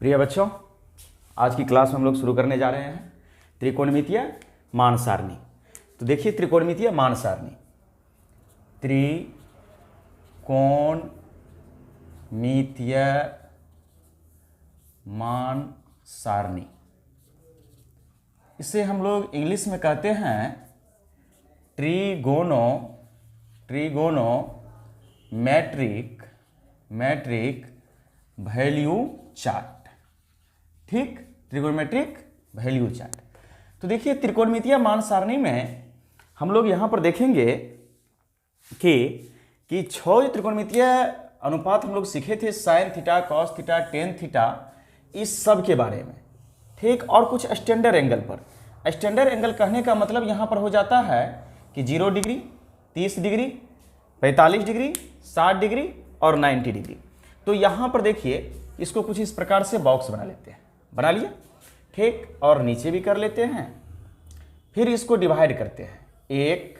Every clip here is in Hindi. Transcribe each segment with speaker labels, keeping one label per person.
Speaker 1: प्रिय बच्चों, आज की क्लास में हम लोग शुरू करने जा रहे हैं त्रिकोणमितीय मान सारणी। तो देखिए त्रिकोणमितीय मान सारणी, त्रिकोणमितीय मान सारणी, इसे हम लोग इंग्लिश में कहते हैं ट्रिगोनोमेट्रिक वैल्यू चार्ट। ठीक, त्रिकोणमेट्रिक वैल्यू चार्ट। तो देखिए त्रिकोणमितीय मान सारणी में हम लोग यहाँ पर देखेंगे कि 6 त्रिकोणमितीय अनुपात हम लोग सीखे थे, sign theta, cos theta, tan theta, इस सब के बारे में। ठीक, और कुछ स्टैंडर्ड एंगल पर। स्टैंडर्ड एंगल कहने का मतलब यहाँ पर हो जाता है कि 0 डिग्री, 30 डिग्री, 45 डिग्री, 60 डिग्री और 90 डिग्री। तो यहाँ पर देखिए इसको कुछ इस प्रकार से बॉक्स बना लेते हैं, बना लिया। ठीक, और नीचे भी कर लेते हैं। फिर इसको डिवाइड करते हैं, 1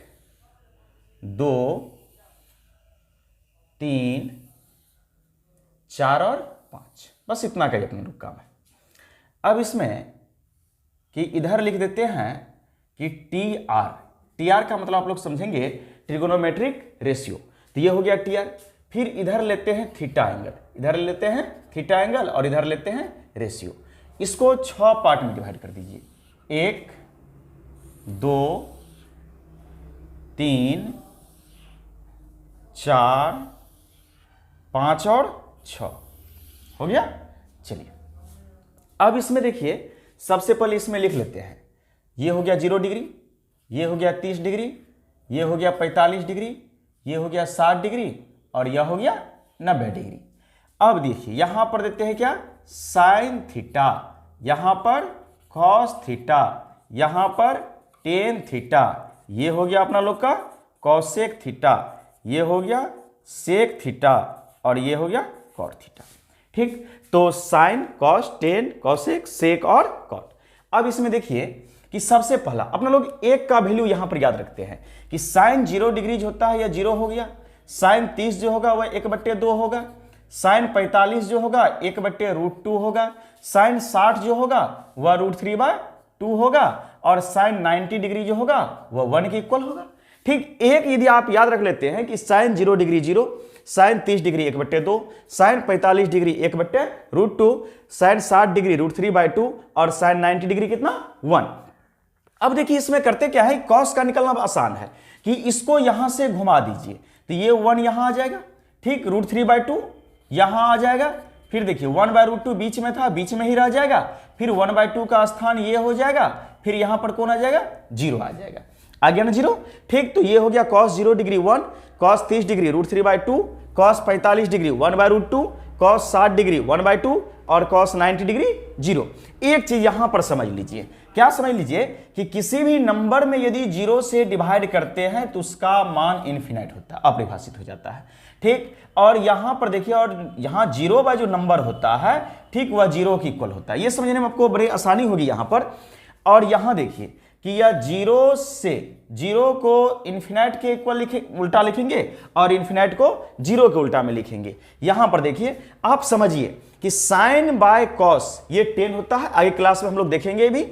Speaker 1: 2 3 4 और 5, बस इतना का अपने लोग काम है। अब इसमें कि इधर लिख देते हैं कि टी आर का मतलब आप लोग समझेंगे ट्रिगोनोमेट्रिक रेशियो। तो ये हो गया टी आर। फिर इधर लेते हैं थीटा एंगल, इधर लेते हैं थीटा एंगल और इधर लेते हैं रेशियो। इसको 6 पार्ट में डिवाइड कर दीजिए, 1 2 3 4 5 और 6 हो गया। चलिए अब इसमें देखिए सबसे पहले इसमें लिख लेते हैं, ये हो गया 0 डिग्री, ये हो गया 30 डिग्री, ये हो गया 45 डिग्री, ये हो गया 60 डिग्री और यह हो गया 90 डिग्री। अब देखिए यहां पर देते हैं क्या, साइन थीटा, यहां पर कॉस थीटा, यहां पर टेन थीटा, ये हो गया अपना लोग का कॉसेक थीटा, ये हो गया सेक थीटा और ये हो गया कॉट थीटा। ठीक, तो sine, cos, tan, cosec, sec और कॉट। अब इसमें देखिए कि सबसे पहला अपना लोग एक का वैल्यू यहां पर याद रखते हैं कि साइन 0 डिग्री जो होता है यह 0 हो गया, साइन 30 जो होगा वह 1/2 होगा, साइन 45 जो होगा 1/√2 होगा, साइन 60 जो होगा वह √3/2 होगा और साइन 90 डिग्री जो होगा वह 1 के इक्वल होगा। ठीक, एक यदि आप याद रख लेते हैं कि sine 0 degree 0, sine 30 degree 1/2, sine 45 degree 1/√2, sine 60 degree √3/2 और साइन 90 डिग्री कितना 1। अब देखिए इसमें करते क्या है, कॉस का निकलना आसान है कि इसको यहां से घुमा दीजिए तो ये 1 यहां आ जाएगा। ठीक, √3/2 यहां आ जाएगा। फिर देखिए 1/√2 बीच में था, बीच में ही रह जाएगा। फिर 1/2 का स्थान ये हो जाएगा, फिर यहां पर कौन आ जाएगा, 0 आ जाएगा, आ गया ना 0। ठीक, तो ये हो गया cos 0 degree 1, cos 30 degree √3/2, cos 45 degree 1/√2, cos 60 degree 1/2 और cos 90 डिग्री 0। एक चीज यहां पर समझ लीजिए, क्या समझ लीजिए कि किसी भी नंबर में यदि 0 से डिवाइड करते हैं तो उसका मान इनफिनाइट होता है, अपरिभाषित हो जाता है। ठीक, और यहां पर देखिए, और यहां 0 बाय जो नंबर होता है, ठीक, वह 0 के इक्वल होता है। यह समझने में आपको बड़ी आसानी होगी यहां पर। और यहां देखिए कि यह 0 से 0 को इन्फिनाइट के इक्वल उल्टा लिखेंगे और इन्फिनाइट को 0 के उल्टा में लिखेंगे। यहां पर देखिए आप समझिए कि साइन बाय कॉस ये 10 होता है, आगे क्लास में हम लोग देखेंगे भी।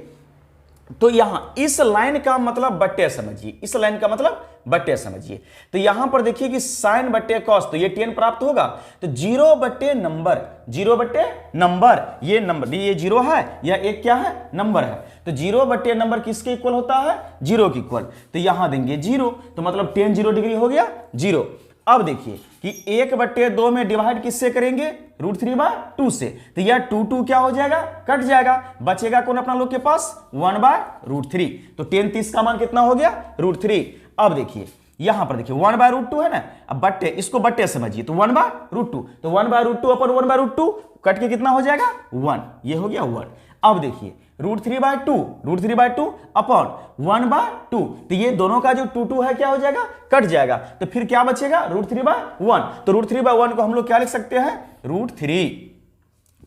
Speaker 1: तो यहां इस लाइन का मतलब बट्टे समझिए, इस लाइन का मतलब बट्टे समझिए। तो यहां पर देखिए कि साइन बट्टे कॉस, तो ये 10 प्राप्त होगा। तो 0 बट्टे नंबर, 0 बट्टे नंबर, ये नंबर, ये 0 है, यह एक क्या है, नंबर है। तो 0 बट्टे नंबर किसके इक्वल होता है, 0 के इक्वल। तो यहां देंगे 0, तो मतलब 10 0 डिग्री हो गया 0। अब देखिए कि 1/2 में डिवाइड किससे करेंगे, √3/2 से। तो यह 2 क्या हो जाएगा, कट जाएगा, बचेगा कौन अपना लोग के पास, 1/√3। तो 10 30 का मान कितना हो गया, √3। अब देखिए यहां पर देखिए 1/√2 है ना, अब बट्टे, इसको बट्टे समझिए, तो 1/√2, तो 1/√2 अपन 1/√2 कट के कितना हो जाएगा 1, ये हो गया 1। अब देखिए √3/2 अपॉन 1/2, तो ये दोनों का जो 2 है क्या हो जाएगा, कट जाएगा। तो फिर क्या बचेगा, √3/1। तो √3/1 को हम लोग क्या लिख सकते हैं, √3।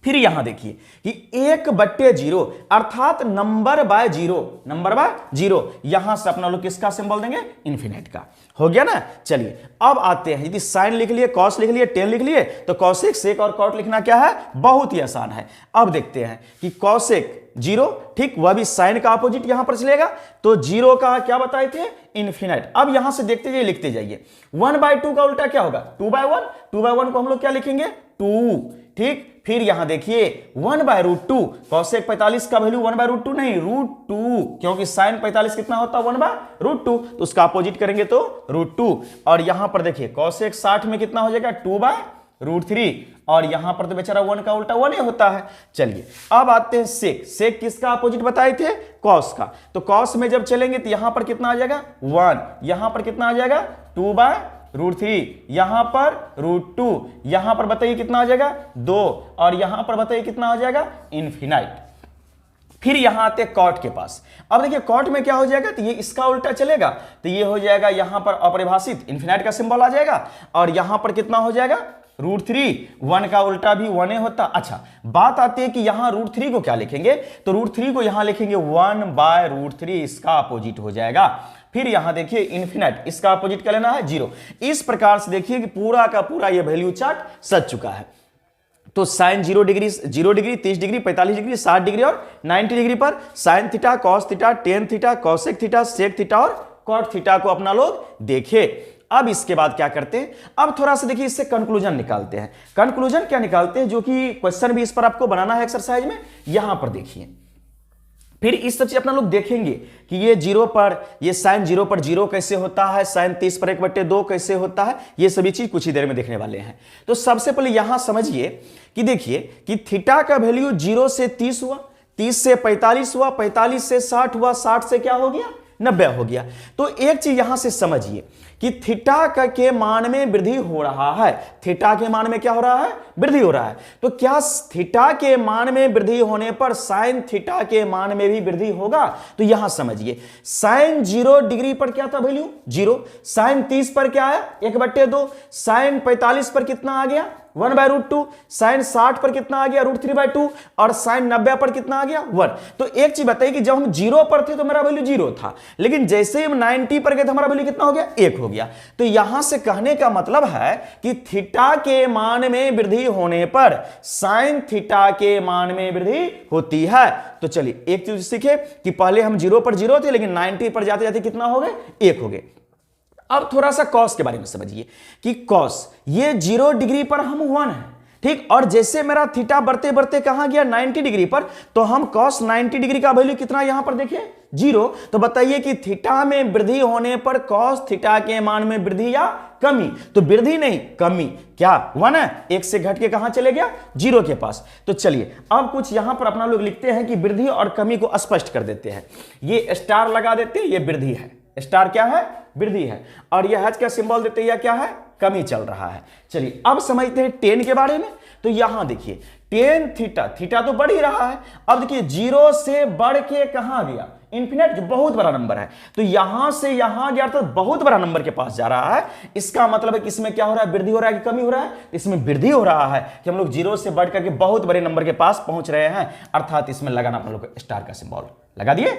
Speaker 1: फिर यहां देखिए कि 1/0 अर्थात नंबर बाय जीरो, यहां से अपना लोग किसका सिंबल देंगे, इन्फिनाइट का। हो गया ना। चलिए अब आते हैं, यदि साइन लिख लिए, कॉस लिख लिए, टेन लिख लिए, तो कॉसेक, सेक और कॉट लिखना क्या है, बहुत ही आसान है। अब देखते हैं कि कॉसेक 0, ठीक, वह भी साइन का अपोजिट यहां पर चलेगा, तो 0 का क्या बताए थे, इन्फिनाइट। अब यहां से देखते जाइए, लिखते जाइए। 1/2 का उल्टा क्या होगा, 2/1, 2/1 को हम लोग क्या लिखेंगे, 2, ठीक। फिर यहां देखिए 1/√2, कॉसेक 45 का वैल्यू 1/√2 नहीं, √2, क्योंकि साइन 45 कितना होता है, 1/√2, तो उसका अपोजिट करेंगे तो √2। और यहां पर देखिए कॉसेक 60 में कितना हो जाएगा, 2/√3, और यहां पर तो बेचारा 1 का उल्टा 1 ही होता है। चलिए अब आते हैं सेक। सेक किसका अपोजिट बताए थे, कॉस का। तो कॉस में जब चलेंगे तो यहां पर कितना आ जाएगा, 1, यहां पर कितना आ जाएगा, 2/√3, यहां पर √2, यहां पर बताइए कितना आ जाएगा, 2, और यहां पर बताइए कितना आ जाएगा, इन्फिनाइट। फिर यहां आते हैं कॉट के पास। अब देखिए कॉट में क्या हो जाएगा, तो ये इसका उल्टा चलेगा, तो ये हो जाएगा यहां पर अपरिभाषित, इन्फिनाइट का सिंबल आ जाएगा, और यहां पर कितना हो जाएगा, √3, 1 का उल्टा भी 1 ही होता। अच्छा, बात आती है कि यहां √3 को क्या लिखेंगे, तो √3 को यहां लिखेंगे 1/√3, इसका अपोजिट हो जाएगा। फिर यहां देखिए इन्फिनाइट, इसका अपोजिट क्या लेना है, 0। इस प्रकार से देखिए कि पूरा का पूरा ये वैल्यू चार्ट सज चुका है। तो sine 0 degree, 30 degree, 45 degree, 60 degree और 90 डिग्री पर sine theta, cos theta, tan theta, cosec theta, sec theta और कॉट थीटा को अपना लोग देखे। अब इसके बाद क्या करते हैं, अब थोड़ा सा देखिए इससे कंक्लूजन निकालते हैं। कंक्लूजन क्या निकालते हैं, जो कि क्वेश्चन भी इस पर आपको बनाना है एक्सरसाइज में। यहां पर देखिए फिर इस सब चीज अपना लोग देखेंगे कि ये 0 पर, ये साइन 0 पर 0 कैसे होता है, साइन 30 पर 1/2 कैसे होता है, ये सभी चीज कुछ ही देर में देखने वाले हैं। तो सबसे पहले यहां समझिए कि देखिए कि थीटा का वैल्यू 0 से 30 हुआ, 30 से 45 हुआ, 45 से 60 हुआ, 60 से क्या हो गया, 90 हो गया। तो एक चीज यहां से समझिए कि थीटा के मान में वृद्धि हो रहा है, थीटा के मान में क्या हो रहा है, वृद्धि हो रहा है। तो क्या थीटा के मान में वृद्धि होने पर साइन थीटा के मान में भी वृद्धि होगा, तो यहां समझिए साइन 0 डिग्री पर क्या था वैल्यू, 0, साइन 30 पर क्या है, 1/2, साइन 45 पर कितना आ गया, 1/√2, साइन 60 पर कितना आ गया, √3/2, और साइन 90 पर कितना आ गया, 1। तो एक चीज बताइए कि जब हम 0 पर थे तो मेरा वैल्यू 0 था, लेकिन जैसे हम 90 पर गए तो हमारा वैल्यू कितना हो गया, 1 हो गया। तो यहां से कहने का मतलब है कि थीटा के मान में वृद्धि होने पर साइन थीटा के मान में वृद्धि होती है। तो चलिए एक चीज सीखे कि पहले हम 0 पर 0 थे, लेकिन 90 पर जाते जाते कितना हो गए, 1 हो गए। अब थोड़ा सा कॉस के बारे में समझिए कि कॉस ये 0 डिग्री पर हम 1 है, ठीक, और जैसे मेरा थीटा बढ़ते बढ़ते कहां गया, 90 डिग्री पर, तो हम कॉस 90 डिग्री का वैल्यू कितना यहां पर देखिए, 0। तो बताइए कि थीटा में वृद्धि होने पर कॉस थीटा के मान में वृद्धि या कमी, तो वृद्धि नहीं कमी, क्या 1 है, 1 से घट के कहां चले गया, 0 के पास। तो चलिए अब कुछ यहां पर अपना लोग लिखते हैं कि वृद्धि और कमी को स्पष्ट कर देते हैं। ये स्टार लगा देते हैं, ये वृद्धि है, स्टार क्या है, वृद्धि है, और यह h का सिंबल देते हैं, क्या है, कमी चल रहा है। चलिए अब समझते हैं टेन के बारे में। तो यहां देखिए टेन थीटा, थीटा तो बढ़ ही रहा है। अब देखिए 0 से बढ़ के कहां गया, इन्फिनिट, जो बहुत बड़ा नंबर है, तो यहां से यहां गया तो बहुत बड़ा नंबर के पास जा रहा है। इसका मतलब है कि इसमें क्या हो रहा है, वृद्धि हो रहा है कि कमी हो रहा है, इसमें वृद्धि हो रहा है कि हम लोग 0 से बढ़ करके बहुत बड़े नंबर के पास पहुंच रहे हैं, अर्थात इसमें लगाना हम लोग स्टार का सिंबल लगा दिए।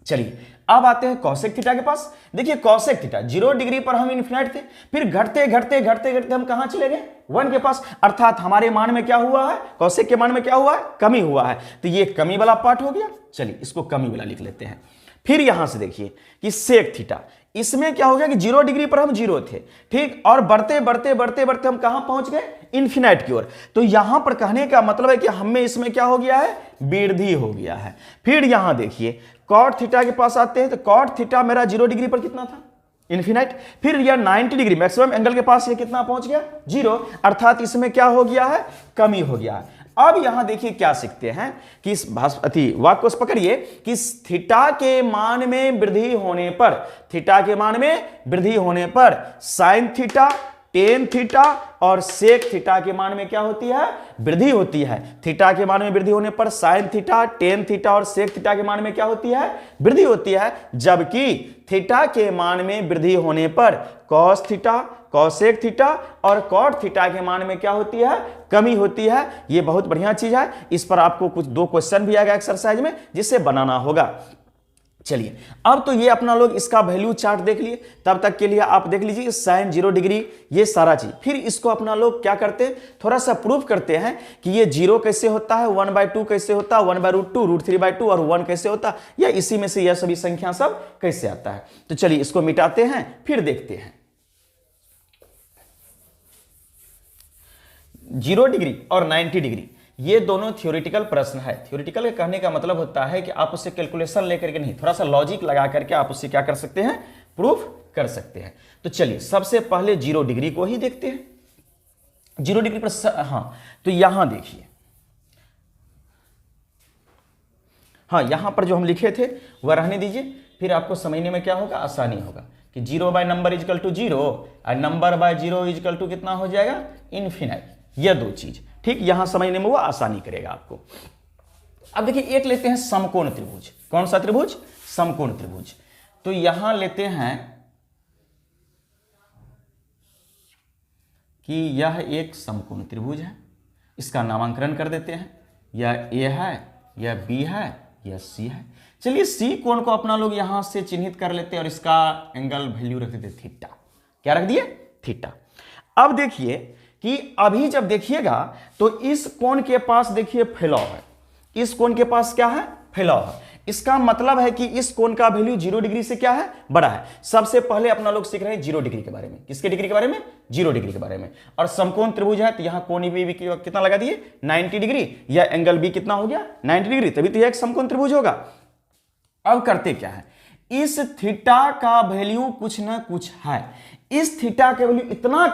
Speaker 1: चलिए अब आते हैं कॉसेक थीटा के पास। देखिए कॉसेक थीटा 0 डिग्री पर हम इन्फिनिट थे, फिर घटते घटते घटते घटते हम कहां चले गए, 1 के पास, अर्थात हमारे मान में क्या हुआ है, कॉसेक के मान में क्या हुआ है, कमी हुआ है। तो ये कमी वाला पार्ट हो गया। चलिए इसको कमी वाला लिख लेते हैं। फिर यहां से देखिए कि सेक थीटा, इसमें क्या हो गया कि 0 डिग्री पर हम 0 थे, ठीक, और बढ़ते बढ़ते बढ़ते बढ़ते हम कहां पहुंच गए, इन्फिनिट की ओर। तो यहां पर कहने का मतलब है कि हमें इसमें क्या हो गया है, वृद्धि हो गया है। फिर यहां देखिए कॉट थीटा के पास आते हैं, तो कॉट थीटा मेरा 0 डिग्री पर कितना था, इन्फिनिट। फिर यह 90 डिग्री मैक्सिमम एंगल के पास ये कितना पहुंच गया, 0, अर्थात इसमें क्या हो गया है, कमी हो गया है। अब यहां देखिए क्या सीखते हैं कि इस वाक्य को पकड़िए कि थीटा के मान में वृद्धि होने पर, थीटा के मान में वृद्धि होने पर साइन थीटा, टेन थीटा और सेक थीटा के मान में क्या होती है, वृद्धि होती है। थीटा के मान में वृद्धि होने पर साइन थीटा, टेन थीटा और सेक थीटा के मान में क्या होती है, वृद्धि होती है, जबकि थीटा के मान में वृद्धि होने पर कॉस थीटा, कॉसेक थीटा और कॉट थीटा के मान में क्या होती है, कमी होती है। ये बहुत बढ़िया चीज है। इस पर आपको कुछ 2 क्वेश्चन भी आएगा एक्सरसाइज में जिसे बनाना होगा। चलिए अब तो ये अपना लोग इसका वैल्यू चार्ट देख लिए, तब तक के लिए आप देख लीजिए sin 0 डिग्री ये सारा चीज। फिर इसको अपना लोग क्या करते हैं, थोड़ा सा प्रूफ करते हैं कि ये 0 कैसे होता है, 1/2 कैसे होता है, 1/√2 √3/2 और 1 कैसे होता है, या इसी में से यह सभी संख्या सब कैसे आता है। तो चलिए इसको मिटाते हैं फिर देखते हैं। 0 डिग्री और 90 डिग्री ये दोनों थ्योरेटिकल प्रश्न है। थ्योरेटिकल के कहने का मतलब होता है कि आप उससे कैलकुलेशन लेकर के नहीं, थोड़ा सा लॉजिक लगा करके आप उससे क्या कर सकते हैं, प्रूफ कर सकते हैं। तो चलिए सबसे पहले 0 डिग्री को ही देखते हैं। 0 डिग्री पर हाँ, तो यहां देखिए, हाँ यहां पर जो हम लिखे थे वह रहने दीजिए, फिर आपको समझने में क्या होगा, आसानी होगा कि 0 बाय नंबर इजकल टू 0 और नंबर बाय 0 इजकल टू कितना हो जाएगा, इनफिनाइट। यह 2 चीज ठीक यहां समझने में वो आसानी करेगा आपको। अब देखिए एक लेते हैं समकोण त्रिभुज। कौन सा त्रिभुज, समकोण त्रिभुज। तो यहां लेते हैं कि यह एक समकोण त्रिभुज है, इसका नामांकन कर देते हैं। यह ए है, यह बी है, यह सी है। चलिए सी कोण को अपना लोग यहां से चिन्हित कर लेते हैं और इसका एंगल वैल्यू रख देते थीटा। क्या रख दिए, थीटा। अब देखिए कि अभी जब देखिएगा तो इस कोण के पास देखिए फैलाव है, इस कोण के पास क्या है, फैलाव है। इसका मतलब है कि इस कोण का वैल्यू 0 डिग्री से क्या है, बड़ा है। सबसे पहले अपना लोग सीख रहे हैं 0 डिग्री के बारे में। किसके डिग्री के बारे में, 0 डिग्री के बारे में। और समकोण त्रिभुज है तो यहां कोण भी कितना लगा दिए, 90 डिग्री। या एंगल भी कितना हो गया, 90 डिग्री, तभी तो यह एक समकोण त्रिभुज होगा। अब करते क्या है, इस थीटा का वैल्यू कुछ ना कुछ है। इस थीटा के वैल्यू इतना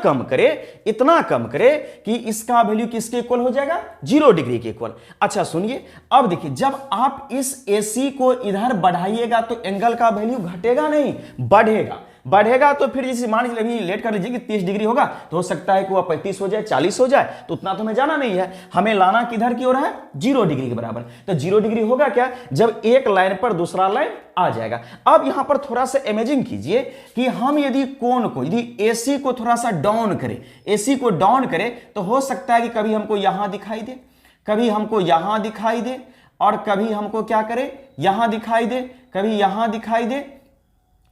Speaker 1: कम करे कि इसका वैल्यू किसके इक्वल हो जाएगा, 0 डिग्री के इक्वल। अच्छा सुनिए, अब देखिए जब आप इस AC को इधर बढ़ाइएगा तो एंगल का वैल्यू घटेगा नहीं, बढ़ेगा। तो फिर जैसे मान लीजिए अभी लेट कर लीजिए कि 30 डिग्री होगा, तो हो सकता है कि वह 35 हो जाए, 40 हो जाए, तो उतना तो हमें जाना नहीं है। हमें लाना किधर की ओर है, 0 डिग्री के बराबर। तो 0 डिग्री होगा क्या, जब एक लाइन पर दूसरा लाइन आ जाएगा। अब यहां पर थोड़ा सा इमेजिन कीजिए कि हम यदि कोण को, यदि AC को थोड़ा सा डाउन करें, AC को डाउन करें, तो हो सकता है कि कभी हमको यहां दिखाई दे, कभी हमको यहां दिखाई दे, और कभी हमको क्या करे, यहां दिखाई दे, कभी यहां दिखाई दे।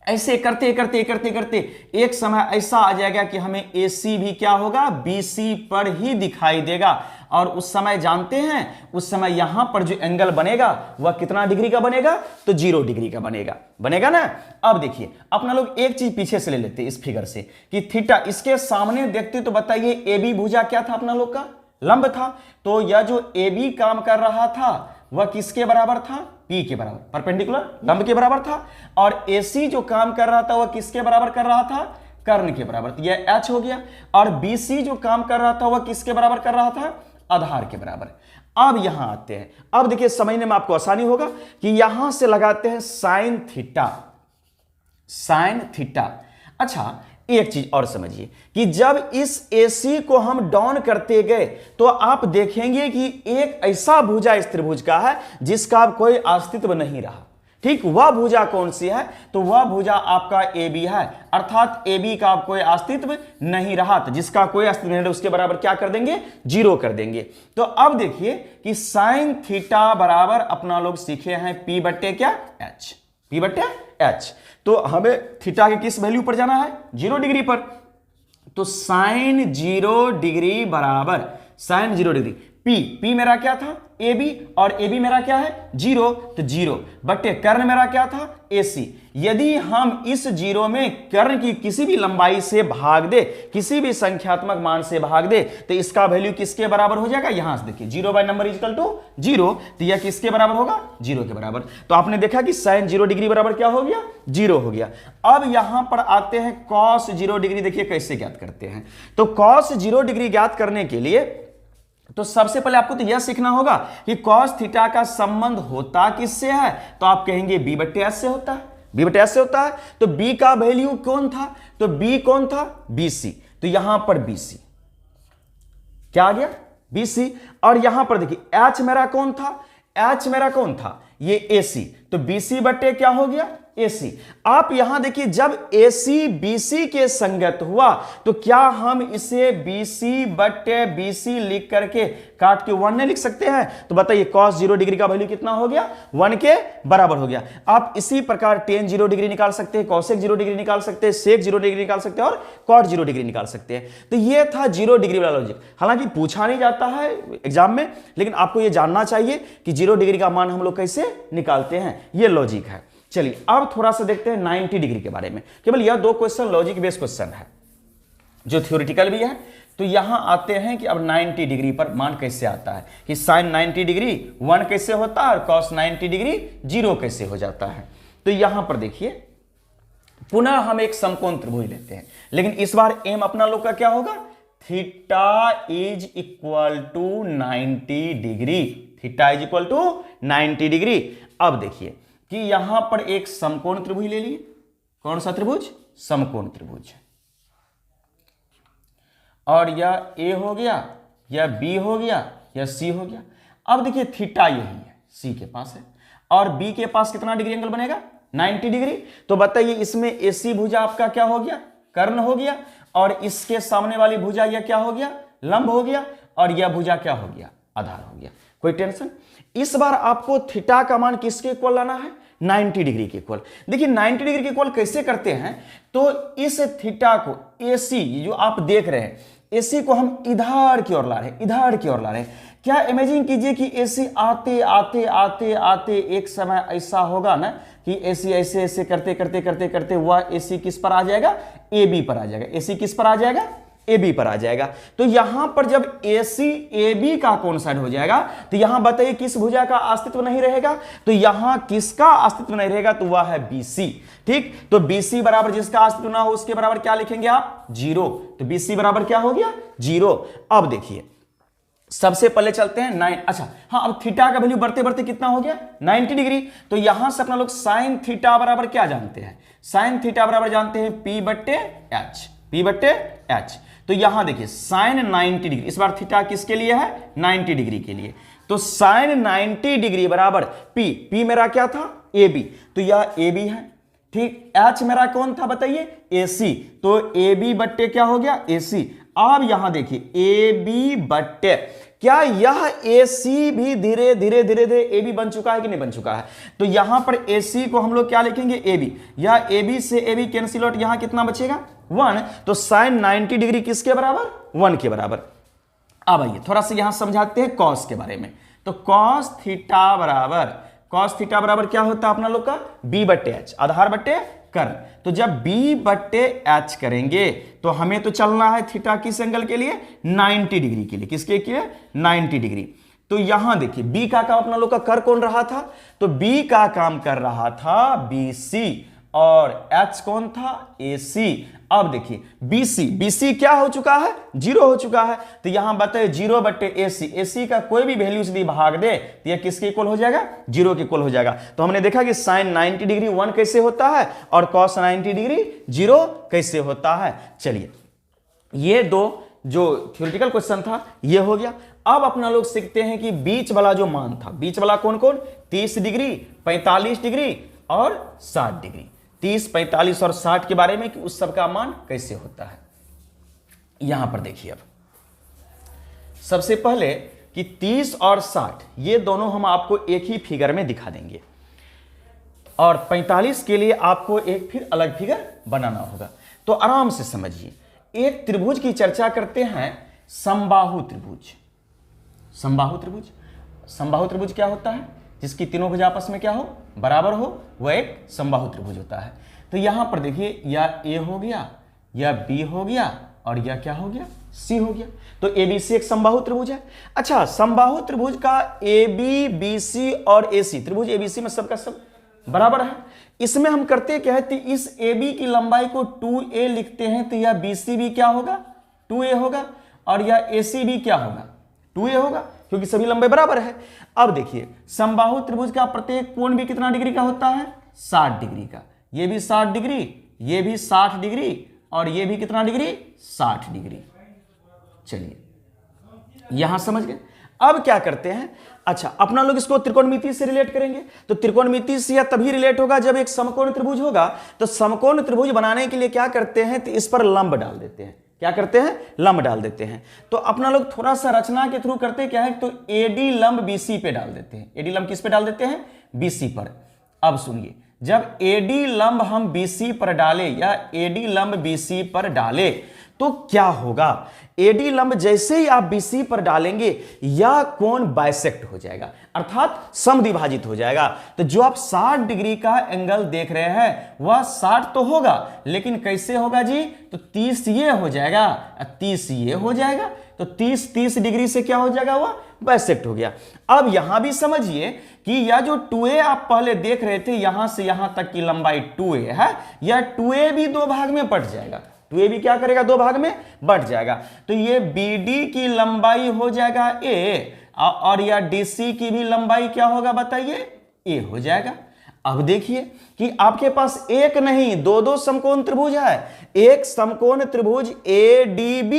Speaker 1: ऐसे करते करते एक समय ऐसा आ जाएगा कि हमें AC भी क्या होगा, BC पर ही दिखाई देगा। और उस समय जानते हैं, उस समय यहां पर जो एंगल बनेगा वह कितना डिग्री का बनेगा, तो 0 डिग्री का बनेगा ना। अब देखिए अपना लोग एक चीज पीछे से ले लेते हैं इस फिगर से कि थीटा, इसके सामने देखते तो बताइए AB भुजा क्या था अपना लोग का, लंब था। तो यह जो AB काम कर रहा था वह किसके बराबर था, P के बराबर, परपेंडिकुलर लंब के बराबर था। और AC जो काम कर रहा था वह किसके बराबर कर रहा था, कर्ण के बराबर। तो यह H हो गया। और BC जो काम कर रहा था वह किसके बराबर कर रहा था, आधार के बराबर। अब यहां आते हैं, अब देखिए समझने में आपको आसानी होगा कि यहां से लगाते हैं साइन थीटा। अच्छा एक चीज और समझिए कि जब इस AC को हम डाउन करते गए तो आप देखेंगे कि एक ऐसा भुजा इस त्रिभुज का है जिसका कोई अस्तित्व नहीं रहा। ठीक, वह भुजा कौन सी है, तो वह भुजा आपका AB है। अर्थात AB का कोई अस्तित्व नहीं रहा, तो जिसका कोई अस्तित्व नहीं रहा उसके बराबर क्या कर देंगे, 0 कर देंगे। तो अब देखिए कि साइन थीटा बराबर अपना लोग सीखे हैं P बट्टे क्या, H। तो हमें थीटा के किस वैल्यू पर जाना है, 0 डिग्री पर। तो साइन 0 डिग्री बराबर साइन 0 डिग्री P मेरा क्या था, AB, और AB मेरा क्या है, 0, तो 0 बट्टे कर्ण मेरा क्या था, AC। यदि हम इस 0 में कर्ण की किसी भी लंबाई से भाग दे, किसी भी संख्यात्मक मान से भाग दे, तो इसका वैल्यू किसके बराबर हो जाएगा, यहां से देखिए 0 बाय नंबर इक्वल टू 0, तो यह किसके बराबर होगा, 0 के बराबर। तो आपने देखा कि साइन 0 डिग्री बराबर क्या हो गया, 0 हो गया। अब यहां पर आते हैं कॉस 0 डिग्री। देखिए कैसे ज्ञात करते हैं। तो कॉस 0 डिग्री ज्ञात करने के लिए तो सबसे पहले आपको तो यह सीखना होगा कि कॉस थीटा का संबंध होता किससे है, तो आप कहेंगे B बट्टे S से होता है। तो B का वैल्यू कौन था, तो B कौन था, BC। तो यहां पर BC क्या आ गया, BC। और यहां पर देखिए H मेरा कौन था, ये AC। तो BC बट्टे क्या हो गया, AC। आप यहां देखिए, जब AC BC के संगत हुआ तो क्या हम इसे BC बटे BC लिख करके काट के 1 नहीं लिख सकते हैं? तो बताइए cos 0 डिग्री का वैल्यू कितना हो गया? 1 के बराबर हो गया। आप इसी प्रकार tan 0 डिग्री निकाल सकते हैं, cosec 0 डिग्री निकाल सकते हैं, sec 0 डिग्री निकाल सकते हैं और cot 0 डिग्री निकाल सकते हैं। तो ये था 0 डिग्री वाला लॉजिक। हालांकि पूछा नहीं जाता है एग्जाम में, लेकिन आपको ये जानना चाहिए कि 0 डिग्री का मान हम लोग कैसे निकालते हैं, ये लॉजिक है। चलिए अब थोड़ा सा देखते हैं 90 डिग्री के बारे में। केवल यह 2 क्वेश्चन लॉजिक बेस्ड क्वेश्चन है जो थ्योरेटिकल भी है। तो यहां आते हैं कि अब 90 डिग्री पर मान कैसे आता है, कि sin 90 डिग्री 1 कैसे होता है और cos 90 डिग्री 0 कैसे हो जाता है। तो यहां पर देखिए, पुनः हम एक समकोण त्रिभुज लेते हैं, लेकिन इस बार एम अपना लोग का क्या होगा? Theta is equal to 90 degree. Theta is equal to 90 degree. अब देखिए कि यहां पर एक समकोण त्रिभुज ले लिए। कौन सा त्रिभुज? समकोण त्रिभुज। और यह ए हो गया, या बी हो गया, या सी हो गया। अब देखिए थीटा यही है, सी के पास है, और बी के पास कितना डिग्री एंगल बनेगा? 90 डिग्री। तो बताइए इसमें एसी भुजा आपका क्या हो गया? कर्ण हो गया। और इसके सामने वाली भुजा यह क्या हो गया? लंब हो गया। और यह भुजा क्या हो गया? आधार हो गया। कोई टेंशन? इस बार आपको थीटा का मान किसके इक्वल लाना है? 90 डिग्री के इक्वल। देखिए 90 डिग्री के इक्वल कैसे करते हैं, तो इस थीटा को AC जो आप देख रहे हैं, AC को हम इधर की ओर ला रहे हैं, इधर की ओर ला रहे हैं। क्या इमेजिन कीजिए कि AC आते आते आते आते एक समय ऐसा होगा ना कि AC ऐसे ऐसे करते करते करते करते वह AC किस पर आ जाएगा? AB पर आ जाएगा। AC किस पर आ जाएगा? AB पर आ जाएगा। तो यहां पर जब AC AB का कोइंसाइड हो जाएगा तो यहां बताइए किस भुजा का अस्तित्व नहीं रहेगा? तो यहां किसका अस्तित्व नहीं रहेगा? तो वह है BC। ठीक, तो BC बराबर जिसका अस्तित्व ना हो उसके बराबर क्या लिखेंगे आप? 0। तो BC बराबर क्या हो गया? 0। अब देखिए सबसे पहले चलते हैं 9। अच्छा हाँ, अब थीटा का वैल्यू बढ़ते बढ़ते कितना हो गया? 90 डिग्री। तो यहां से अपना लोग साइन थीटा बराबर क्या जानते हैं? साइन थीटा बराबर जानते हैं P बट्टे H। P बट्टे H। तो यहां देखिए साइन 90 डिग्री, इस बार थीटा किसके लिए है? 90 डिग्री के लिए। तो साइन 90 डिग्री बराबर P मेरा क्या था? AB। तो यह AB है। ठीक, H मेरा कौन था बताइए? AC। तो AB बट्टे क्या हो गया? AC। अब यहां देखिए AB बट्टे, क्या यह AC भी धीरे धीरे धीरे धीरे AB बन चुका है कि नहीं बन चुका है? तो यहां पर AC को हम लोग क्या लिखेंगे? AB। यह AB से AB कैंसिल आउट, यहां कितना बचेगा? 1। तो साइन 90 डिग्री किसके बराबर? 1 के बराबर। अब आइए थोड़ा सा यहां समझाते हैं कॉस के बारे में। तो कॉस थीटा बराबर क्या होता है अपना लोग का? B बट्टे H, आधार बट्टे कर्ण। तो जब B बट्टे H करेंगे तो हमें तो चलना है थीटा किस एंगल के लिए? 90 डिग्री के लिए। किसके लिए? 90 डिग्री। तो यहां देखिए B का काम अपना लोग का कर कौन रहा था? तो B का काम कर रहा था BC और H कौन था? AC। अब देखिए BC क्या हो चुका है? 0 हो चुका है। तो यहां बताइए 0 बट्टे AC का कोई भी वैल्यू यदि भाग दे तो यह किसके इक्वल हो जाएगा? 0 के इक्वल हो जाएगा। तो हमने देखा कि साइन 90 डिग्री 1 कैसे होता है और कॉस 90 डिग्री 0 कैसे होता है। चलिए ये दो जो थ्योरेटिकल क्वेश्चन था ये हो गया। अब अपना लोग सीखते हैं कि बीच वाला जो मान था, बीच वाला कौन कौन? 30 डिग्री, 45 डिग्री और 60 डिग्री। 30, 45 और 60 के बारे में कि उस सब का मान कैसे होता है। यहां पर देखिए अब सबसे पहले कि 30 और 60 ये दोनों हम आपको एक ही फिगर में दिखा देंगे और 45 के लिए आपको एक फिर अलग फिगर बनाना होगा। तो आराम से समझिए, एक त्रिभुज की चर्चा करते हैं, समबाहु त्रिभुज। समबाहु त्रिभुज क्या होता है? जिसकी तीनों भुजा आपस में क्या हो? बराबर हो, वह एक समबाहु त्रिभुज होता है। तो यहां पर देखिए या A हो गया, या B हो गया और यह क्या हो गया? C हो गया। तो ABC एक समबाहु त्रिभुज है। अच्छा, समबाहु त्रिभुज का AB, BC और AC, त्रिभुज ABC में सबका सब बराबर है। इसमें हम करते क्या है, इस AB की लंबाई को 2A लिखते हैं तो यह BC भी क्या होगा? 2A होगा और यह AC भी क्या होगा? 2A होगा, क्योंकि सभी लंबाई बराबर है। अब देखिए समबाहु त्रिभुज का प्रत्येक कोण भी कितना डिग्री का होता है? 60 डिग्री का। ये भी 60 डिग्री, ये भी 60 डिग्री और ये भी कितना डिग्री? 60 डिग्री। चलिए यहां समझ गए। अब क्या करते हैं, अच्छा अपना लोग इसको त्रिकोणमिति से रिलेट करेंगे। तो त्रिकोणमिति से यह तभी रिलेट होगा जब एक समकोण त्रिभुज होगा। तो समकोण त्रिभुज बनाने के लिए क्या करते हैं, तो इस पर लंब डाल देते हैं। क्या करते हैं, लंब डाल देते हैं। तो अपना लोग थोड़ा सा रचना के थ्रू करते क्या है, तो एडी लंब बीसी पे डाल देते हैं। एडी लंब किस पे डाल देते हैं, बीसी पर। अब सुनिए, जब एडी लंब हम बीसी पर डाले या एडी लंब बीसी पर डाले तो क्या होगा, एडी लंब जैसे ही आप बीसी पर डालेंगे या कोण बाइसेक्ट हो जाएगा, अर्थात समद्विभाजित हो जाएगा। तो जो आप 60 डिग्री का एंगल देख रहे हैं वह 60 तो होगा, लेकिन कैसे होगा जी, तो 30 ये हो जाएगा, 30 ये हो जाएगा। तो 30 डिग्री से क्या हो जाएगा, वह बाइसेक्ट हो गया। अब यहां भी समझिए कि यह जो 2a आप पहले देख रहे थे, यहां से यहां तक की लंबाई 2a है, यह 2a भी दो भाग में बट जाएगा। 2a भी क्या करेगा, दो भाग में बट जाएगा। तो ये BD की लंबाई हो जाएगा a, और यह DC की भी लंबाई क्या होगा बताइए, a हो जाएगा। अब देखिए कि आपके पास एक नहीं दो समकोण त्रिभुज है। एक समकोण त्रिभुज ADB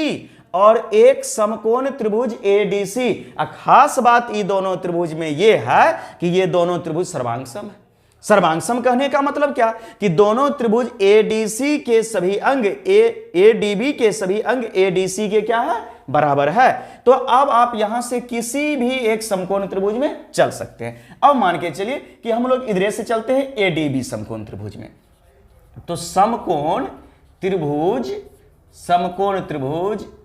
Speaker 1: और एक समकोण त्रिभुज ADC। खास बात ये दोनों त्रिभुज में ये है कि ये दोनों त्रिभुज सर्वांगसम है। सर्वांगसम कहने का मतलब क्या, कि दोनों त्रिभुज ADC के सभी अंग ADB के सभी अंग ADC के क्या है, बराबर है। तो अब आप यहां से किसी भी एक समकोण त्रिभुज में चल सकते हैं। अब मान के चलिए कि हम लोग इधर से चलते हैं ADB समकोण त्रिभुज में। तो समकोण त्रिभुज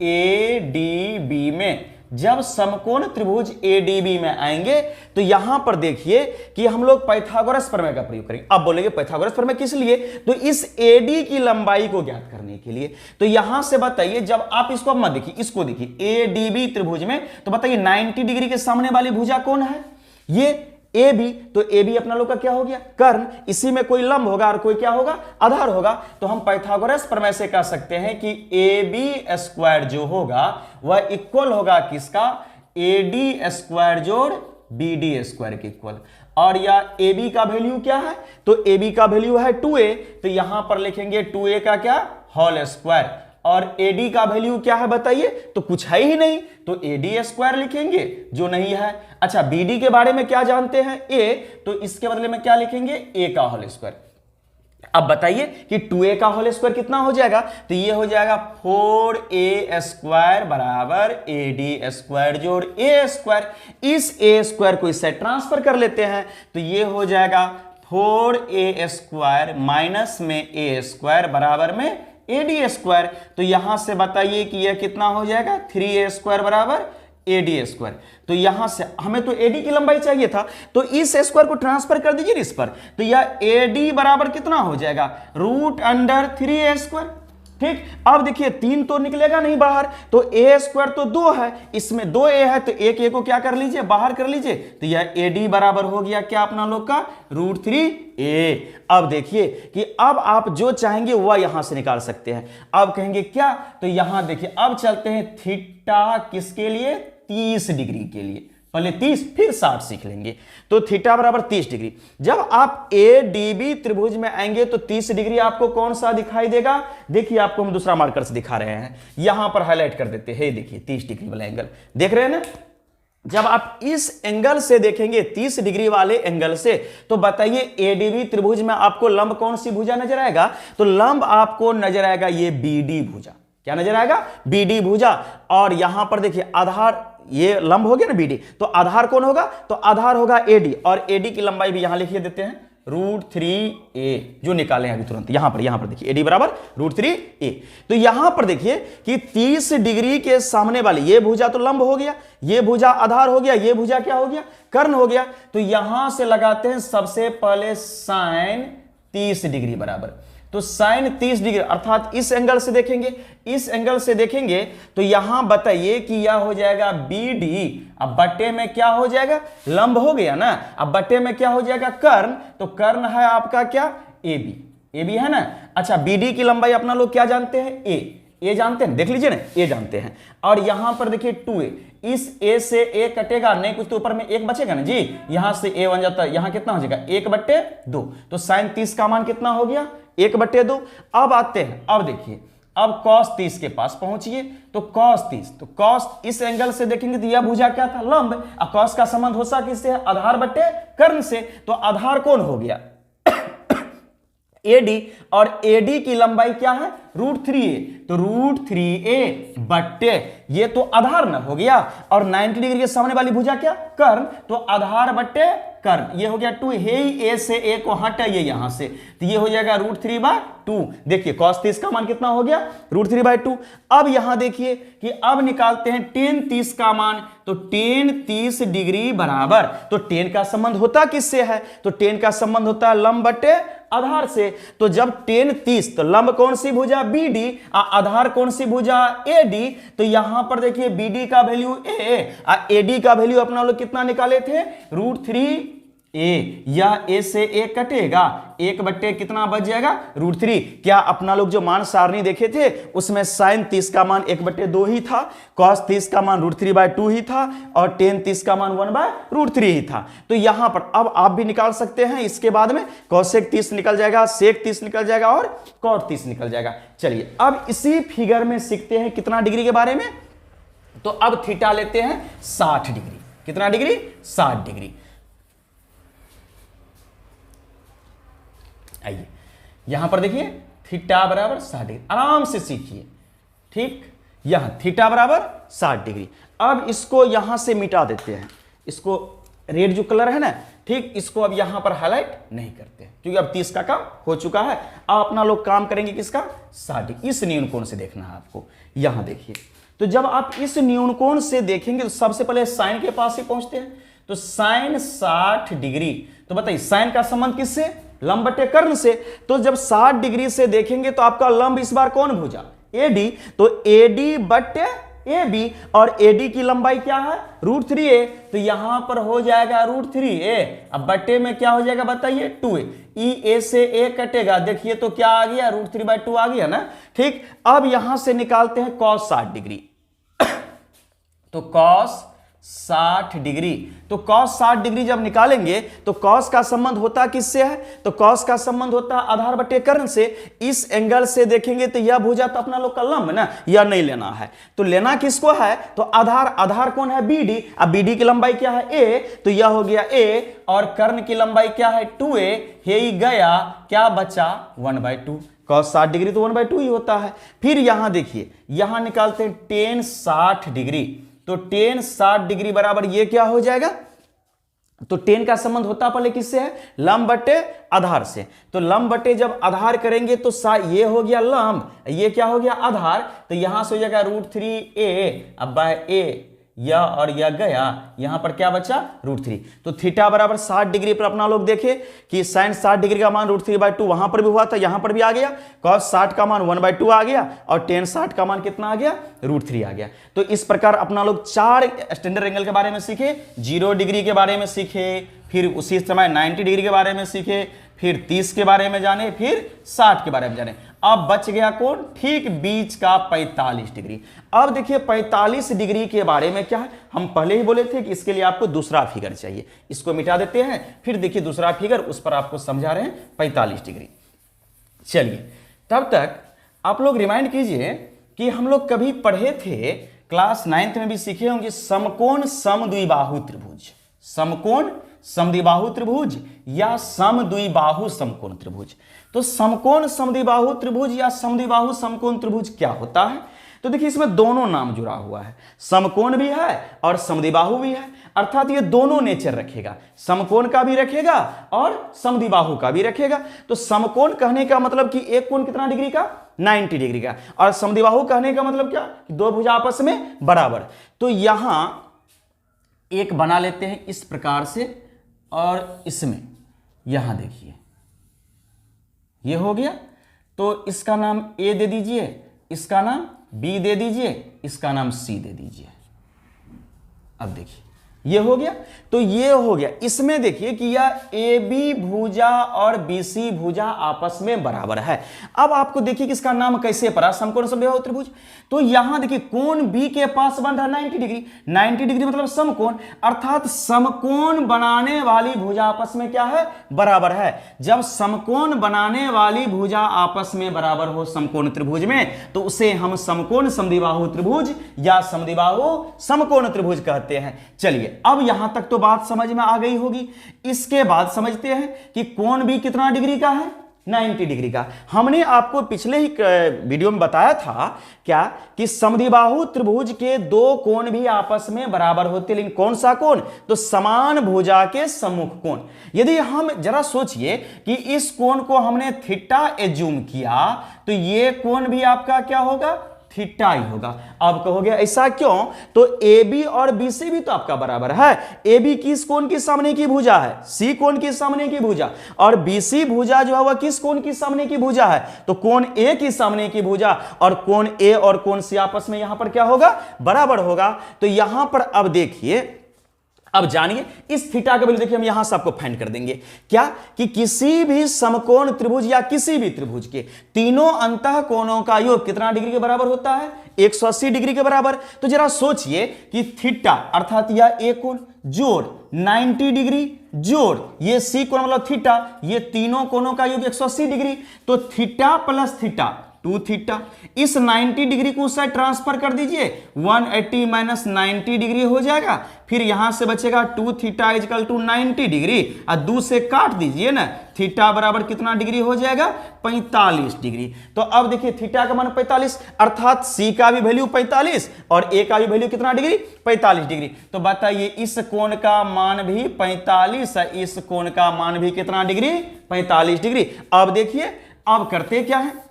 Speaker 1: ADB में, जब समकोण त्रिभुज ADB में आएंगे तो यहां पर देखिए कि हम लोग पाइथागोरस प्रमेय का प्रयोग करेंगे। अब बोलेंगे पाइथागोरस प्रमेय किस लिए, तो इस AD की लंबाई को ज्ञात करने के लिए। तो यहां से बताइए, जब आप इसको अब मत देखिए, इसको देखिए ADB त्रिभुज में, तो बताइए 90 डिग्री के सामने वाली भुजा कौन है, ये AB। तो AB अपना लोग का क्या हो गया, कर्ण। इसी में कोई लंब होगा और कोई क्या होगा, आधार होगा। तो हम पाइथागोरस प्रमेय से कह सकते हैं कि AB स्क्वायर जो होगा वह इक्वल होगा किसका, AD स्क्वायर जोड़ BD स्क्वायर के इक्वल। और या AB का वैल्यू क्या है, तो AB का वैल्यू है 2a। तो यहां पर लिखेंगे 2a का क्या, होल स्क्वायर। और AD का वैल्यू क्या है बताइए, तो कुछ है ही नहीं, तो AD स्क्वायर लिखेंगे जो नहीं है। अच्छा BD के बारे में क्या जानते हैं, A, तो इसके बदले में क्या लिखेंगे, A का होल स्क्वायर। अब बताइए कि 2a का होल स्क्वायर कितना हो जाएगा, तो ये हो जाएगा 4a स्क्वायर बराबर AD स्क्वायर जोड़ a स्क्वायर। इस a स्क्वायर को इससे ट्रांसफर कर लेते हैं, तो ये हो जाएगा 4a स्क्वायर माइनस में a स्क्वायर बराबर में AD स्क्वायर। तो यहां से बताइए कि यह कितना हो जाएगा, 3a स्क्वायर बराबर AD स्क्वायर। तो यहां से हमें तो AD की लंबाई चाहिए था, तो इस स्क्वायर को ट्रांसफर कर दीजिए इस पर। तो यह AD बराबर कितना हो जाएगा, √3a स्क्वायर। ठीक, अब देखिए 3 तो निकलेगा नहीं बाहर, तो a स्क्वायर तो 2 है, इसमें 2a है, तो एक a को क्या कर लीजिए, बाहर कर लीजिए। तो यह AD बराबर हो गया क्या अपना लोग का, √3a। अब देखिए कि अब आप जो चाहेंगे वह यहां से निकाल सकते हैं। अब कहेंगे क्या, तो यहां देखिए अब चलते हैं थीटा किसके लिए, 30 डिग्री के लिए। पहले 30 फिर 60 सीख लेंगे। तो थीटा बराबर 30 डिग्री। जब आप ADB त्रिभुज में आएंगे तो 30 डिग्री आपको कौन सा दिखाई देगा, देखिए आपको हम दूसरा मार्कर से दिखा रहे हैं, यहां पर हाईलाइट कर देते हैं। देखिए 30 डिग्री वाला एंगल देख रहे हैं ना। जब आप इस एंगल से देखेंगे 30 डिग्री वाले एंगल से, तो बताइए ADB त्रिभुज में आपको लंब कौन सी भुजा नजर आएगा, तो लंब आपको नजर आएगा ये BD भुजा। क्या नजर आएगा, BD भुजा। और यहां पर देखिए आधार, ये लंब हो गया ना BD, तो आधार कौन होगा, तो आधार होगा AD। और AD की लंबाई भी यहां लिख देते हैं √3a, जो निकाले हैं अभी तुरंत। यहां पर देखिए AD बराबर √3a। तो यहां पर देखिए कि 30 डिग्री के सामने वाली ये भुजा तो लंब हो गया, ये भुजा आधार हो गया, ये भुजा क्या हो गया, कर्ण हो गया। तो यहां से लगाते हैं सबसे पहले sin 30 डिग्री बराबर, तो sin 30 डिग्री अर्थात इस एंगल से देखेंगे, इस एंगल से देखेंगे तो यहां बताइए कि यह हो जाएगा BD। अब बट्टे में क्या हो जाएगा, लंब हो गया ना, अब बट्टे में क्या हो जाएगा, कर्ण। तो कर्ण है आपका क्या, AB है ना। अच्छा BD की लंबाई अपना लोग क्या जानते हैं, A जानते हैं, देख लीजिए ना, A जानते हैं। और यहां पर देखिए 2a, इस a से a कटेगा नहीं, कुछ तो ऊपर में 1 बचेगा ना जी, यहां से a बन जाता है, यहां कितना हो जाएगा 1/2। तो sin 30 का मान कितना हो गया, 1/2। अब आते हैं, अब देखिए अब cos 30 के पास पहुंचिए, तो cos 30, तो cos इस एंगल से देखेंगे तो यह भुजा क्या था, लंब। अब cos का संबंध होता किससे है, आधार बटे कर्ण से, तो आधार कौन हो गया AD, और AD की लंबाई क्या है, √3a, तो √3a बट्टे ये तो आधार ना हो गया, और 90 डिग्री के सामने वाली भुजा क्या, कर्ण, तो आधार बट्टे कर्ण, ये हो गया 2, हे a से a को हटाइए यहां से, तो ये हो जाएगा √3/2। देखिए cos 30 का मान कितना हो गया, √3/2। अब यहां देखिए कि अब निकालते हैं tan 30 का मान, तो tan 30 डिग्री बराबर, तो tan का संबंध होता किससे है, तो tan का संबंध होता है लंब बटे आधार से, तो जब tan 30, तो लंब कौन सी भुजा BD, आधार कौन सी भुजा AD, तो यहां पर देखिए BD का वैल्यू a, AD का वैल्यू अपना लोग कितना निकाले थे, √3a, या a से a कटेगा, 1 बट्टे कितना बच जाएगा, √3। क्या अपना लोग जो मान सारणी देखे थे उसमें sin 30 का मान 1/2 ही था, cos 30 का मान √3/2 ही था, और tan 30 का मान 1/√3 ही था। तो यहां पर अब आप भी निकाल सकते हैं, इसके बाद में cosec 30 निकल जाएगा, sec 30 निकल जाएगा, और cot 30 निकल जाएगा। चलिए अब इसी फिगर में सीखते हैं कितना डिग्री के बारे में, तो अब थीटा लेते हैं 60 डिग्री, कितना डिग्री, 60 डिग्री। आइए यहां पर देखिए थीटा बराबर 60 डिग्री, आराम से सीखिए, ठीक, यहां थीटा बराबर 60 डिग्री। अब इसको यहां से मिटा देते हैं, इसको रेड जो कलर है ना, ठीक, इसको अब यहां पर हाईलाइट नहीं करते हैं, क्योंकि अब 30 का काम हो चुका है। अब अपना लोग काम करेंगे किसका, 60 डिग्री, इस न्यून कोण से देखना है आपको। यहां देखिए, तो जब आप इस न्यून कोण से देखेंगे तो सबसे पहले साइन के पास ही पहुंचते हैं, तो साइन 60 डिग्री, तो बताइए साइन का संबंध किससे, लंब बटे कर्ण से, तो जब 60 डिग्री से देखेंगे तो आपका लंब इस बार कौन भुजा, AD, तो AD बटे AB, और AD की लंबाई क्या है, √3a, तो यहां पर हो जाएगा √3a, अब बटे में क्या हो जाएगा बताइए, 2a, a से a कटेगा, देखिए तो क्या आ गया, √3/2 आ गया ना, ठीक। अब यहां से निकालते हैं cos 60 डिग्री, तो cos 60 डिग्री, तो cos 60 डिग्री जब निकालेंगे तो cos का संबंध होता किससे है, तो cos का संबंध होता आधार बटे कर्ण से। इस एंगल से देखेंगे तो यह भुजा तो अपना लोग का लंब ना, यह नहीं लेना है, तो लेना किसको है, तो आधार, आधार कौन है BD, अब BD की लंबाई क्या है a, तो यह हो गया a, और कर्ण की लंबाई क्या है 2a, हे गया, क्या बचा 1/2, cos 60 डिग्री तो 1/2 ही होता है। फिर यहां देखिए, यहां निकालते हैं tan 60 डिग्री, तो tan 60 डिग्री बराबर ये क्या हो जाएगा, तो tan का संबंध होता पहले किससे है, लंब बटे आधार से, तो लंब बटे जब आधार करेंगे तो ये हो गया लंब, ये क्या हो गया आधार, तो यहां से हो जाएगा √3a, अब बाय a, यह और यह गया, यहां पर क्या बचा √3, तो थीटा बराबर 60 डिग्री पर अपना लोग देखे कि साइन 60 डिग्री का मान √3/2 वहां पर भी हुआ था, यहां पर भी आ गया, cos 60 का मान 1/2 आ गया, और tan 60 का मान कितना आ गया, √3 आ गया। तो इस प्रकार अपना लोग 4 स्टैंडर्ड एंगल के बारे में सीखे, 0 डिग्री के बारे में सीखे, फिर उसी समय 90 डिग्री के बारे में सीखे, फिर 30 के बारे में जाने, फिर 60 के बारे में जाने। अब बच गया कौन, ठीक बीच का 45 डिग्री। अब देखिए 45 डिग्री के बारे में क्या है, हम पहले ही बोले थे कि इसके लिए आपको दूसरा फिगर चाहिए, इसको मिटा देते हैं, फिर देखिए दूसरा फिगर, उस पर आपको समझा रहे हैं 45 डिग्री। चलिए तब तक आप लोग रिमाइंड कीजिए कि हम लोग कभी पढ़े थे, क्लास 9th में भी सीखे होंगे, समकोण समद्विबाहु त्रिभुज, समकोण समद्विबाहु त्रिभुज या समद्विबाहु समकोण त्रिभुज। तो समकोण समद्विबाहु त्रिभुज या समद्विबाहु समकोण त्रिभुज क्या होता है, तो देखिए इसमें दोनों नाम जुड़ा हुआ है, समकोण भी है और समद्विबाहु भी है, अर्थात ये दोनों नेचर रखेगा, समकोण का भी रखेगा और समद्विबाहु का भी रखेगा। तो समकोण कहने का मतलब कि एक कोण कितना डिग्री का, 90 डिग्री का, और समद्विबाहु कहने का मतलब क्या, दो भुजा आपस में बराबर। तो यहां एक बना लेते हैं इस प्रकार से, और इसमें यहां देखिए ये हो गया, तो इसका नाम A दे दीजिए, इसका नाम B दे दीजिए, इसका नाम C दे दीजिए। अब देखिए ये हो गया। तो ये हो गया। इसमें देखिए कि यह AB भुजा और BC भुजा आपस में बराबर है। अब आपको देखिए कि इसका नाम कैसे पड़ा, समकोण समद्विबाहु त्रिभुज। तो यहां देखिए कोण B के पास बन रहा है 90 डिग्री। 90 डिग्री मतलब समकोण, अर्थात समकोण बनाने वाली भुजा आपस में क्या है, बराबर है। जब समकोण बनाने वाली भुजा आपस में बराबर हो समकोण त्रिभुज में, तो उसे हम समकोण समद्विबाहु त्रिभुज या समद्विबाहु समकोण त्रिभुज कहते हैं। चलिए अब यहां तक तो बात समझ में आ गई होगी। इसके बाद समझते हैं कि कोण भी कितना डिग्री का है, 90 डिग्री का। हमने आपको पिछले ही वीडियो में बताया था क्या कि समद्विबाहु त्रिभुज के दो कोण भी आपस में बराबर होते, लेकिन कौन सा कोण, तो समान भुजा के सम्मुख कोण। यदि हम जरा सोचिए कि इस कोण को हमने थीटा एज्यूम किया, तो ये कोण भी आपका क्या होगा, थीटा ही होगा। अब कहोगे ऐसा क्यों, तो AB और BC भी तो आपका बराबर है। AB किस कोण की सामने की भुजा है, C कोण की सामने की भुजा, और BC भुजा जो है वह किस कोण की सामने की भुजा है, तो कोण A की सामने की भुजा, और कोण A और कोण C आपस में यहां पर क्या होगा, बराबर होगा। तो यहां पर अब देखिए, अब जानिए इस थीटा का वैल्यू देखिए हम यहां से आपको फाइंड कर देंगे क्या, कि किसी भी समकोण त्रिभुज या किसी भी त्रिभुज के तीनों अंतः कोणों का योग कितना डिग्री के बराबर होता है, 180 डिग्री के बराबर। तो जरा सोचिए कि थीटा अर्थात यह ए कोण जोड़ 90 डिग्री जोड़ ये सी कोण मतलब थीटा, ये तीनों कोणों का योग 180 डिग्री। तो थीटा प्लस थीटा 2 थीटा, इस 90 डिग्री को उस साइड ट्रांसफर कर दीजिए, 180 माइनस 90 डिग्री हो जाएगा। फिर यहां से बचेगा 2 थीटा इजकल टू 90 डिग्री, और 2 से काट दीजिए ना, थीटा बराबर कितना डिग्री हो जाएगा, 45 डिग्री। तो अब देखिए थीटा का मान 45, अर्थात सी का भी वैल्यू 45 और ए का भी वैल्यू कितना डिग्री, 45 डिग्री। तो बताइए इस कोण का मान भी 45 है, इस कोण का मान भी कितना डिग्री, 45 डिग्री। अब देखिए अब करते क्या है,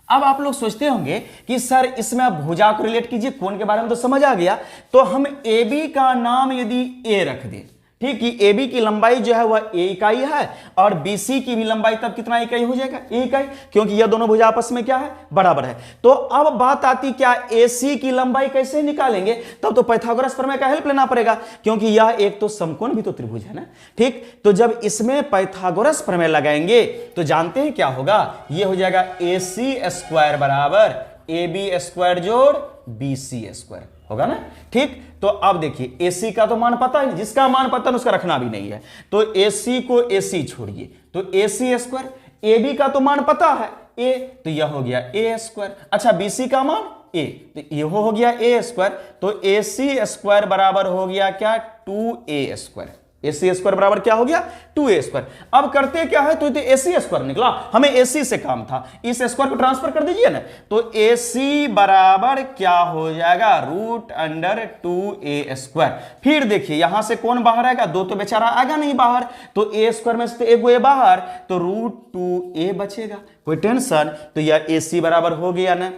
Speaker 1: अब आप लोग सोचते होंगे कि सर इसमें आप भुजा को रिलेट कीजिए, कोण के बारे में तो समझ आ गया, तो हम AB का नाम यदि A रख दें, ठीक, कि AB की लंबाई जो है वह A इकाई है, और BC की भी लंबाई तब कितना इकाई हो जाएगा, A इकाई, क्योंकि यह दोनों भुजा आपस में क्या है, बराबर है। तो अब बात आती क्या, AC की लंबाई कैसे निकालेंगे, तब तो पाइथागोरस प्रमेय का हेल्प लेना पड़ेगा, क्योंकि यह एक तो समकोण भी तो त्रिभुज है ना, ठीक। तो जब इसमें पाइथागोरस प्रमेय लगाएंगे तो जानते हैं क्या होगा, यह हो जाएगा AC स्क्वायर बराबर AB स्क्वायर जोड़ BC स्क्वायर होगा ना, ठीक। तो अब देखिए AC का तो मान पता है, जिसका मान पता है उसका रखना भी नहीं है, तो AC को AC छोड़िए, तो AC स्क्वायर, AB का तो मान पता है A, तो यह हो गया A स्क्वायर। अच्छा BC का मान A, तो ये हो गया A स्क्वायर, तो AC स्क्वायर बराबर हो गया क्या, 2A स्क्वायर। AC स्क्वायर बराबर क्या हो गया, 2A स्क्वायर। अब करते क्या है, तो AC स्क्वायर निकला, हमें AC से काम था, इस स्क्वायर को ट्रांसफर कर दीजिए ना, तो AC बराबर क्या हो जाएगा, √2A स्क्वायर। फिर देखिए यहां से कौन बाहर आएगा, 2 तो बेचारा आएगा नहीं बाहर, तो A स्क्वायर में से एक A बाहर, तो √2A बचेगा, कोई टेंशन। तो यह AC बराबर हो गया ना।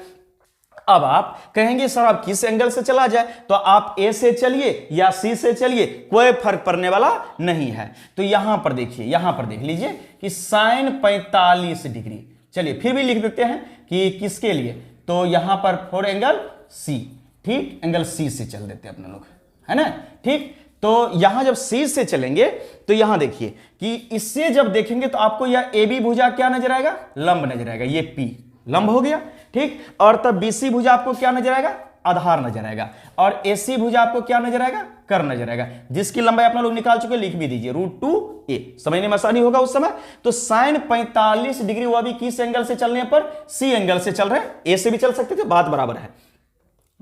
Speaker 1: अब आप कहेंगे सर आप किस एंगल से चला जाए, तो आप A से चलिए या C से चलिए, कोई फर्क पड़ने वाला नहीं है। तो यहां पर देखिए, यहां पर देख लीजिए कि sin 45 डिग्री, चलिए फिर भी लिख देते हैं कि किसके लिए, तो यहां पर फॉर एंगल C, ठीक, एंगल C से चल देते हैं अपने लोग, है ना, ठीक। तो यहां जब C से चलेंगे तो यहां देखिए कि इससे जब देखेंगे तो आपको यह AB भुजा क्या नजर आएगा, लंब नजर आएगा, ये P लंब हो गया, ठीक। और तब BC भुजा आपको क्या नजर आएगा, आधार नजर आएगा, और AC भुजा आपको क्या नजर आएगा, कर नजर आएगा, जिसकी लंबाई अपना लोग निकाल चुके, लिख भी दीजिए √2A, समझने में आसानी होगा उस समय। तो sin 45 डिग्री वह भी किस एंगल से चलने पर, C एंगल से चल रहे हैं, A से भी चल सकते थे, बात बराबर है।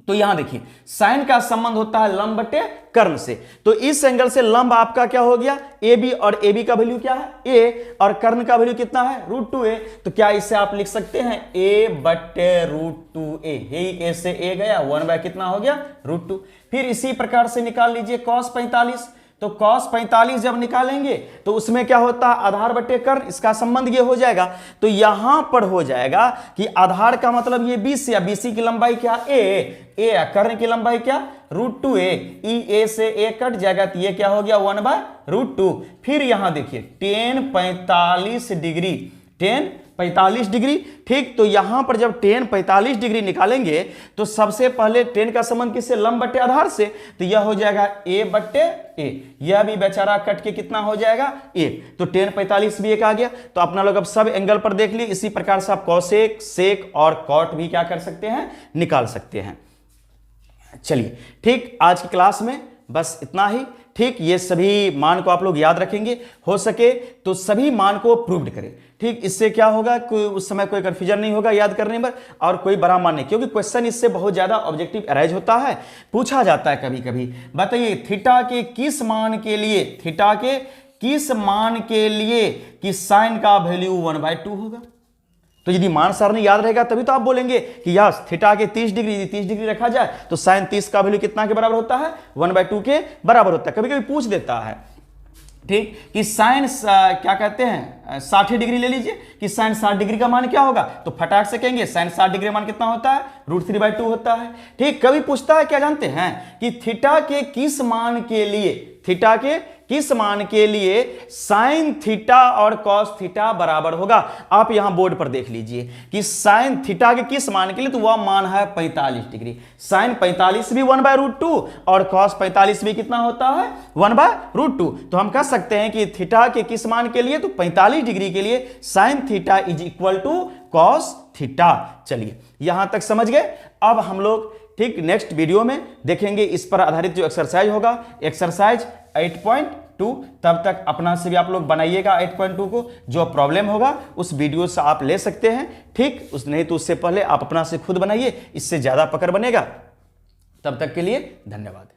Speaker 1: तो यहां देखिए साइन का संबंध होता है लंब बटे कर्ण से, तो इस एंगल से लंब आपका क्या हो गया, AB, और AB का वैल्यू क्या है A, और कर्ण का वैल्यू कितना है √2A। तो क्या इसे आप लिख सकते हैं A बटे √2A, A से A गया, 1 कितना हो गया √2। फिर इसी प्रकार से निकाल लीजिए cos 45, तो cos 45 जब निकालेंगे तो उसमें क्या होता है, आधार बटे कर्ण, इसका संबंध ये हो जाएगा। तो यहां पर हो जाएगा कि आधार का मतलब ये 20 या BC की लंबाई क्या A, कर्ण की लंबाई क्या √2A, A से A कट जाएगा, तो ये क्या हो गया 1/√2। फिर यहां देखिए tan 45 डिग्री, tan 45 डिग्री। ठीक, तो यहां पर जब tan 45 डिग्री निकालेंगे तो सबसे पहले tan का संबंध किससे, लंब बट्टे आधार से, तो यह हो जाएगा a बट्टे a, यह भी बेचारा कट के कितना हो जाएगा 1, तो tan 45 भी 1 आ गया। तो अपना लोग अब सब एंगल पर देख लिए, इसी प्रकार से आप कॉसेक, सेक और कॉट भी क्या कर सकते हैं, निकाल सकते हैं। चलिए ठीक, आज की क्लास में बस इतना ही। ठीक, ये सभी मान को आप लोग याद रखेंगे, हो सके तो सभी मान को प्रूव्ड करें। ठीक, इससे क्या होगा, कोई उस समय कोई कंफ्यूजन नहीं होगा याद करने में और कोई बड़ा मान नहीं, क्योंकि क्वेश्चन इससे बहुत ज्यादा ऑब्जेक्टिव अराइज होता है, पूछा जाता है कभी कभी। बताइए थीटा के किस मान के लिए, थीटा के किस मान के लिए कि साइन का वैल्यू 1/2 होगा। तो यदि मान सारणी याद रहेगा तभी तो आप बोलेंगे कि यस थीटा के 30 डिग्री, यदि 30 डिग्री रखा जाए तो साइन 30 का वैल्यू कितना के बराबर होता है, 1/2 के बराबर होता है। कभी कभी पूछ देता है ठीक कि साइन क्या कहते हैं 60 डिग्री ले लीजिए कि साइन 60 डिग्री का मान क्या होगा, तो फटाक से कहेंगे साइन 60 डिग्री मान कितना होता है, √3/2 होता है। ठीक, कभी पूछता है क्या जानते हैं कि थीटा के किस मान के लिए, थीटा के किस मान के लिए साइन थीटा और कॉस थीटा बराबर होगा। आप यहां बोर्ड पर देख लीजिए कि साइन थीटा के किस मान के लिए, तो वह मान है 45 डिग्री। साइन 45 भी 1/√2 और कॉस 45 भी कितना होता है, 1/√2। तो हम कह सकते हैं कि थीटा के किस मान के लिए, तो 45 डिग्री के लिए sine theta is equal to cos theta. चलिए यहां तक समझ गए। अब हम लोग ठीक नेक्स्ट वीडियो में देखेंगे इस पर आधारित जो एक्सरसाइज होगा, एक्सरसाइज 8.2। तब तक अपना से भी आप लोग बनाइएगा 8.2 को, जो प्रॉब्लम होगा उस वीडियो से आप ले सकते हैं। ठीक, उस नहीं तो उससे पहले आप अपना से खुद बनाइए, इससे ज्यादा पकड़ बनेगा। तब तक के लिए धन्यवाद।